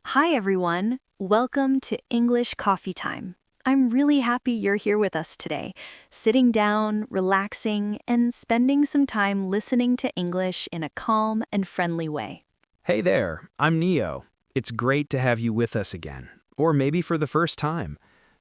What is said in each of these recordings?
Hi, everyone. Welcome to English Coffee Time. I'm really happy you're here with us today, sitting down, relaxing, and spending some time listening to English in a calm and friendly way. Hey there, I'm Neo. It's great to have you with us again, or maybe for the first time.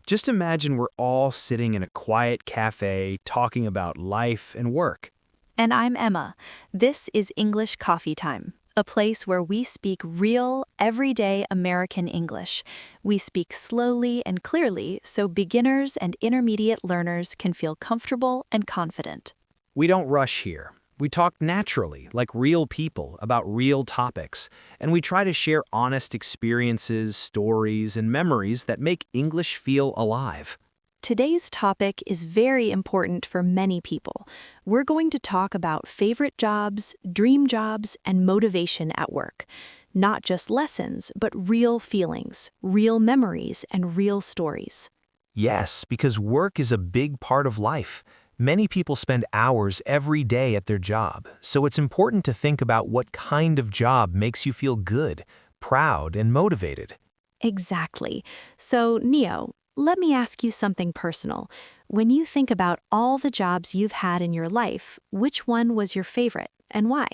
Just imagine we're all sitting in a quiet cafe talking about life and work. And I'm Emma. This is English Coffee Time, a place where we speak real, everyday American English. We speak slowly and clearly so beginners and intermediate learners can feel comfortable and confident. We don't rush here. We talk naturally, like real people, about real topics, and we try to share honest experiences, stories, and memories that make English feel alive. Today's topic is very important for many people. We're going to talk about favorite jobs, dream jobs, and motivation at work. Not just lessons, but real feelings, real memories, and real stories. Yes, because work is a big part of life. Many people spend hours every day at their job, so it's important to think about what kind of job makes you feel good, proud, and motivated. Exactly. So, Neo, let me ask you something personal. When you think about all the jobs you've had in your life, which one was your favorite and why?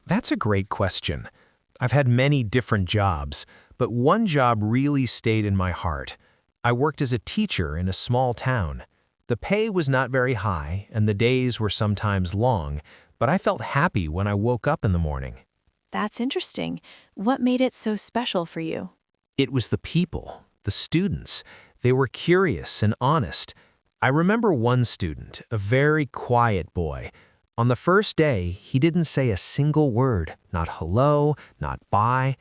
That's a great question. I've had many different jobs, but one job really stayed in my heart. I worked as a teacher in a small town. The pay was not very high, and the days were sometimes long, but I felt happy when I woke up in the morning. That's interesting. What made it so special for you? It was the people, the students. They were curious and honest. I remember one student, a very quiet boy. On the first day, he didn't say a single word, not hello, not bye.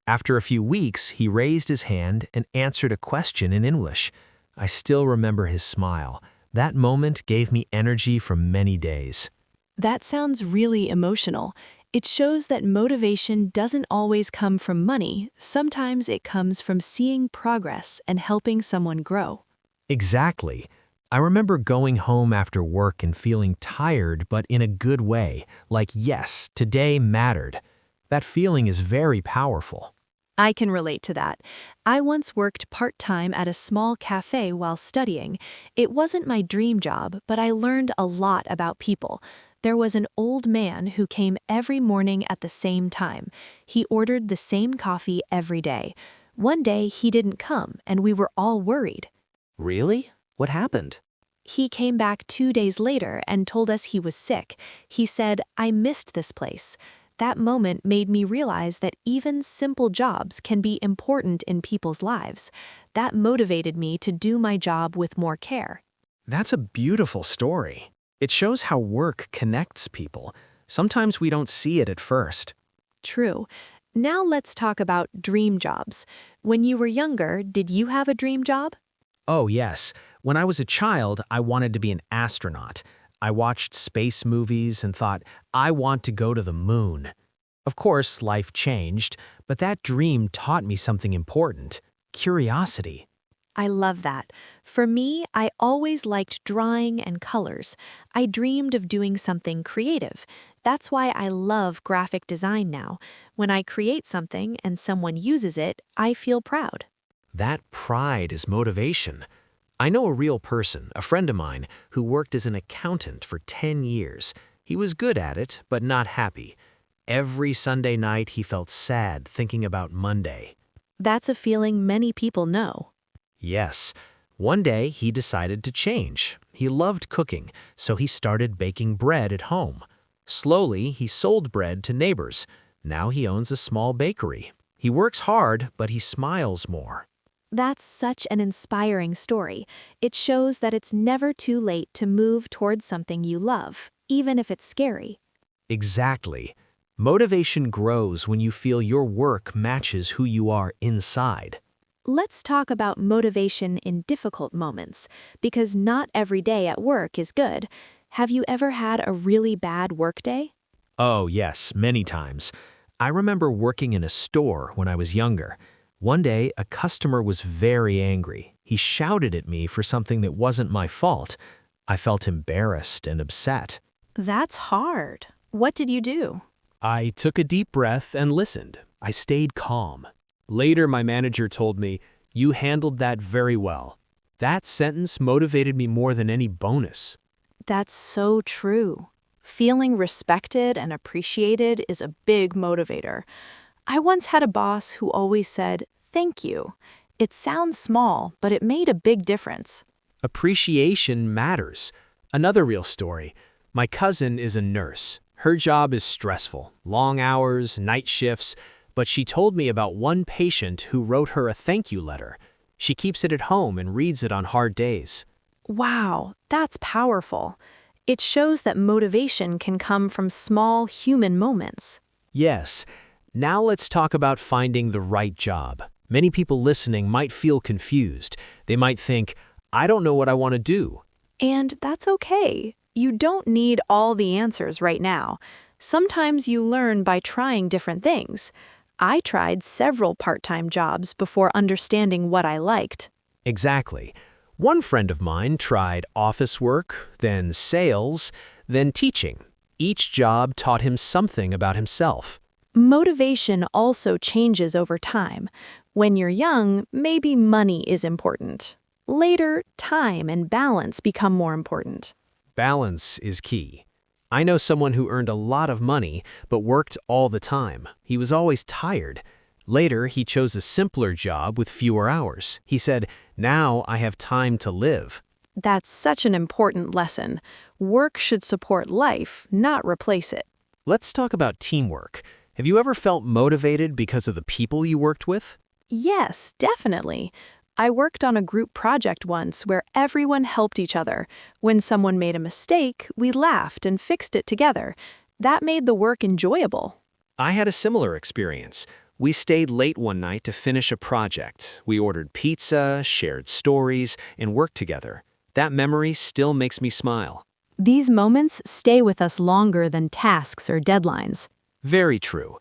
After a few weeks, he raised his hand and answered a question in English. I still remember his smile. That moment gave me energy for many days. That sounds really emotional. It shows that motivation doesn't always come from money. Sometimes it comes from seeing progress and helping someone grow. Exactly. I remember going home after work and feeling tired, but in a good way, like, yes, today mattered. That feeling is very powerful. I can relate to that. I once worked part-time at a small cafe while studying. It wasn't my dream job, but I learned a lot about people. There was an old man who came every morning at the same time. He ordered the same coffee every day. One day he didn't come, and we were all worried. Really? What happened? He came back 2 days later and told us he was sick. He said, "I missed this place." That moment made me realize that even simple jobs can be important in people's lives. That motivated me to do my job with more care. That's a beautiful story. It shows how work connects people. Sometimes we don't see it at first. True. Now let's talk about dream jobs. When you were younger, did you have a dream job? Oh, yes. When I was a child, I wanted to be an astronaut. I watched space movies and thought, I want to go to the moon. Of course, life changed, but that dream taught me something important: curiosity. I love that. For me, I always liked drawing and colors. I dreamed of doing something creative. That's why I love graphic design now. When I create something and someone uses it, I feel proud. That pride is motivation. I know a real person, a friend of mine, who worked as an accountant for 10 years. He was good at it, but not happy. Every Sunday night he felt sad thinking about Monday. That's a feeling many people know. Yes. One day he decided to change. He loved cooking, so he started baking bread at home. Slowly, he sold bread to neighbors. Now he owns a small bakery. He works hard, but he smiles more. That's such an inspiring story. It shows that it's never too late to move towards something you love, even if it's scary. Exactly. Motivation grows when you feel your work matches who you are inside. Let's talk about motivation in difficult moments, because not every day at work is good. Have you ever had a really bad work day? Oh, yes, many times. I remember working in a store when I was younger. One day, a customer was very angry. He shouted at me for something that wasn't my fault. I felt embarrassed and upset. That's hard. What did you do? I took a deep breath and listened. I stayed calm. Later, my manager told me, "You handled that very well." That sentence motivated me more than any bonus. That's so true. Feeling respected and appreciated is a big motivator. I once had a boss who always said, "Thank you." It sounds small, but it made a big difference. Appreciation matters. Another real story. My cousin is a nurse. Her job is stressful, long hours, night shifts, but she told me about one patient who wrote her a thank you letter. She keeps it at home and reads it on hard days. Wow, that's powerful. It shows that motivation can come from small human moments. Yes. Now let's talk about finding the right job. Many people listening might feel confused. They might think, "I don't know what I want to do." And that's okay. You don't need all the answers right now. Sometimes you learn by trying different things. I tried several part-time jobs before understanding what I liked. Exactly. One friend of mine tried office work, then sales, then teaching. Each job taught him something about himself. Motivation also changes over time. When you're young, maybe money is important. Later, time and balance become more important. Balance is key. I know someone who earned a lot of money but worked all the time. He was always tired. Later, he chose a simpler job with fewer hours. He said, "Now I have time to live." That's such an important lesson. Work should support life, not replace it. Let's talk about teamwork. Have you ever felt motivated because of the people you worked with? Yes, definitely. I worked on a group project once where everyone helped each other. When someone made a mistake, we laughed and fixed it together. That made the work enjoyable. I had a similar experience. We stayed late one night to finish a project. We ordered pizza, shared stories, and worked together. That memory still makes me smile. These moments stay with us longer than tasks or deadlines. Very true.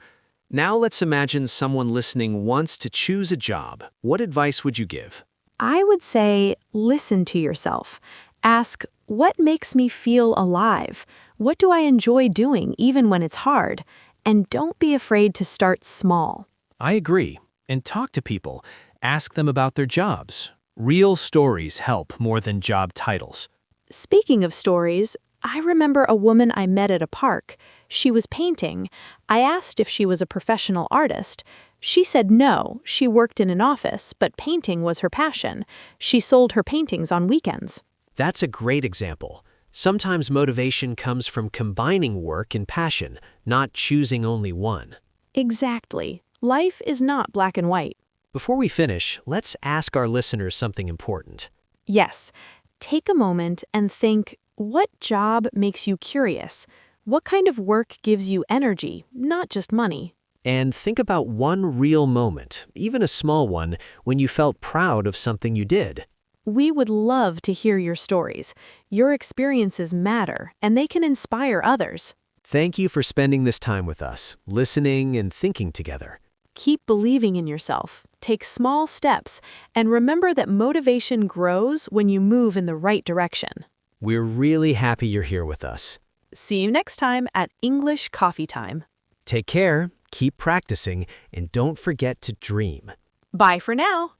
Now let's imagine someone listening wants to choose a job. What advice would you give? I would say, listen to yourself. Ask, what makes me feel alive? What do I enjoy doing even when it's hard? And don't be afraid to start small. I agree. And talk to people. Ask them about their jobs. Real stories help more than job titles. Speaking of stories, I remember a woman I met at a park. She was painting. I asked if she was a professional artist. She said no, she worked in an office, but painting was her passion. She sold her paintings on weekends. That's a great example. Sometimes motivation comes from combining work and passion, not choosing only one. Exactly. Life is not black and white. Before we finish, let's ask our listeners something important. Yes. Take a moment and think, what job makes you curious? What kind of work gives you energy, not just money? And think about one real moment, even a small one, when you felt proud of something you did. We would love to hear your stories. Your experiences matter, and they can inspire others. Thank you for spending this time with us, listening and thinking together. Keep believing in yourself. Take small steps, and remember that motivation grows when you move in the right direction. We're really happy you're here with us. See you next time at English Coffee Time. Take care, keep practicing, and don't forget to dream. Bye for now.